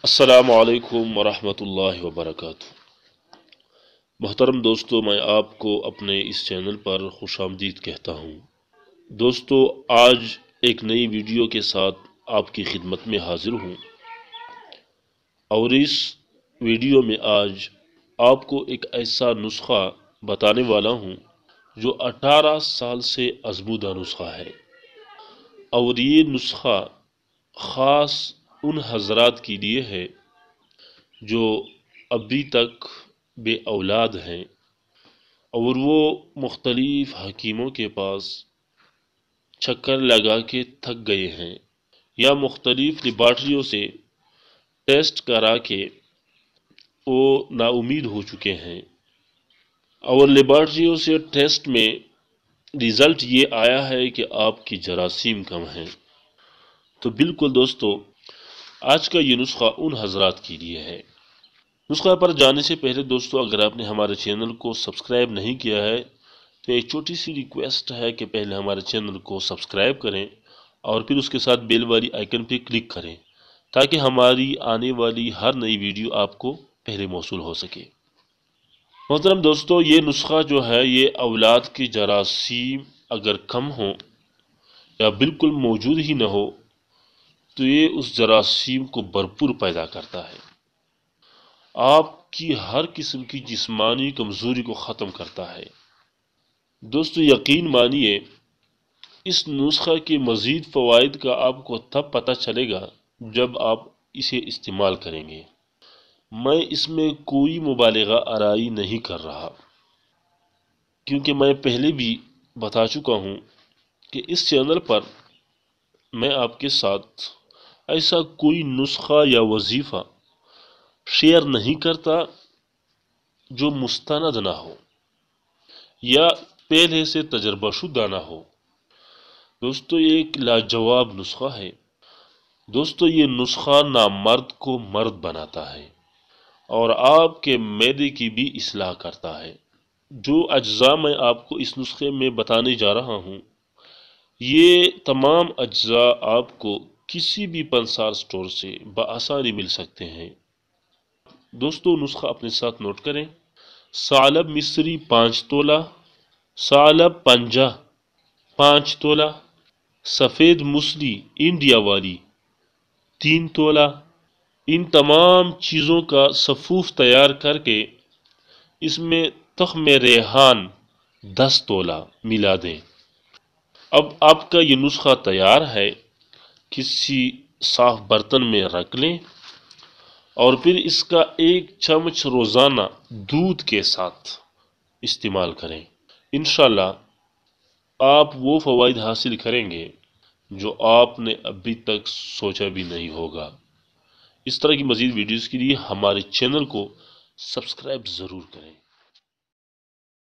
السلام علیکم ورحمۃ اللہ وبرکاتہ۔ محترم دوستو، میں آپ کو اپنے اس چینل پر خوش آمدید کہتا ہوں۔ دوستو، آج ایک نئی ویڈیو کے ساتھ آپ کی خدمت میں حاضر ہوں، اور اس ویڈیو میں آج آپ کو ایک ایسا نسخہ بتانے والا ہوں جو 18 سال سے آزمودہ نسخہ ہے، اور یہ نسخہ خاص ان حضرات کے لیے ہے جو ابھی تک بے اولاد ہیں اور وہ مختلف حکیموں کے پاس چکر لگا کے تھک گئے ہیں، یا مختلف لیبارٹریوں سے ٹیسٹ کرا کے وہ نا امید ہو چکے ہیں، اور لیبارٹریوں سے ٹیسٹ میں رزلٹ یہ آیا ہے کہ آپ کی جراثیم کم ہیں۔ تو بالکل دوستو، آج کا یہ نسخہ ان حضرات کے لیے ہے۔ نسخہ پر جانے سے پہلے دوستو، اگر آپ نے ہمارے چینل کو سبسکرائب نہیں کیا ہے تو ایک چھوٹی سی ریکویسٹ ہے کہ پہلے ہمارے چینل کو سبسکرائب کریں اور پھر اس کے ساتھ بیل والی آئیکن پہ کلک کریں، تاکہ ہماری آنے والی ہر نئی ویڈیو آپ کو پہلے موصول ہو سکے۔ محترم دوستو، یہ نسخہ جو ہے، یہ اولاد کی جراثیم اگر کم ہوں یا بالکل موجود ہی نہ ہو تو یہ اس جراثیم کو بھرپور پیدا کرتا ہے، آپ کی ہر قسم کی جسمانی کمزوری کو ختم کرتا ہے۔ دوستو یقین مانیے، اس نسخہ کے مزید فوائد کا آپ کو تب پتہ چلے گا جب آپ اسے استعمال کریں گے۔ میں اس میں کوئی مبالغہ آرائی نہیں کر رہا، کیونکہ میں پہلے بھی بتا چکا ہوں کہ اس چینل پر میں آپ کے ساتھ ایسا کوئی نسخہ یا وظیفہ شیئر نہیں کرتا جو مستند نہ ہو یا پہلے سے تجربہ شدہ نہ ہو۔ دوستو یہ ایک لاجواب نسخہ ہے۔ دوستو یہ نسخہ نامرد کو مرد بناتا ہے اور آپ کے معدے کی بھی اصلاح کرتا ہے۔ جو اجزاء میں آپ کو اس نسخے میں بتانے جا رہا ہوں، یہ تمام اجزاء آپ کو کسی بھی پنسار سٹور سے بآسانی مل سکتے ہیں۔ دوستو نسخہ اپنے ساتھ نوٹ کریں: ثعلب مصری 5 تولہ، ثعلب پنجہ 5 تولہ، سفید موسلی انڈیا والی 3 تولہ۔ ان تمام چیزوں کا صفوف تیار کر کے اس میں تخم ریحان 10 تولہ ملا دیں۔ اب آپ کا یہ نسخہ تیار ہے، کسی صاف برتن میں رکھ لیں اور پھر اس کا 1 چمچ روزانہ دودھ کے ساتھ استعمال کریں۔ انشاءاللہ آپ وہ فوائد حاصل کریں گے جو آپ نے ابھی تک سوچا بھی نہیں ہوگا۔ اس طرح کی مزید ویڈیوز کے لیے ہمارے چینل کو سبسکرائب ضرور کریں۔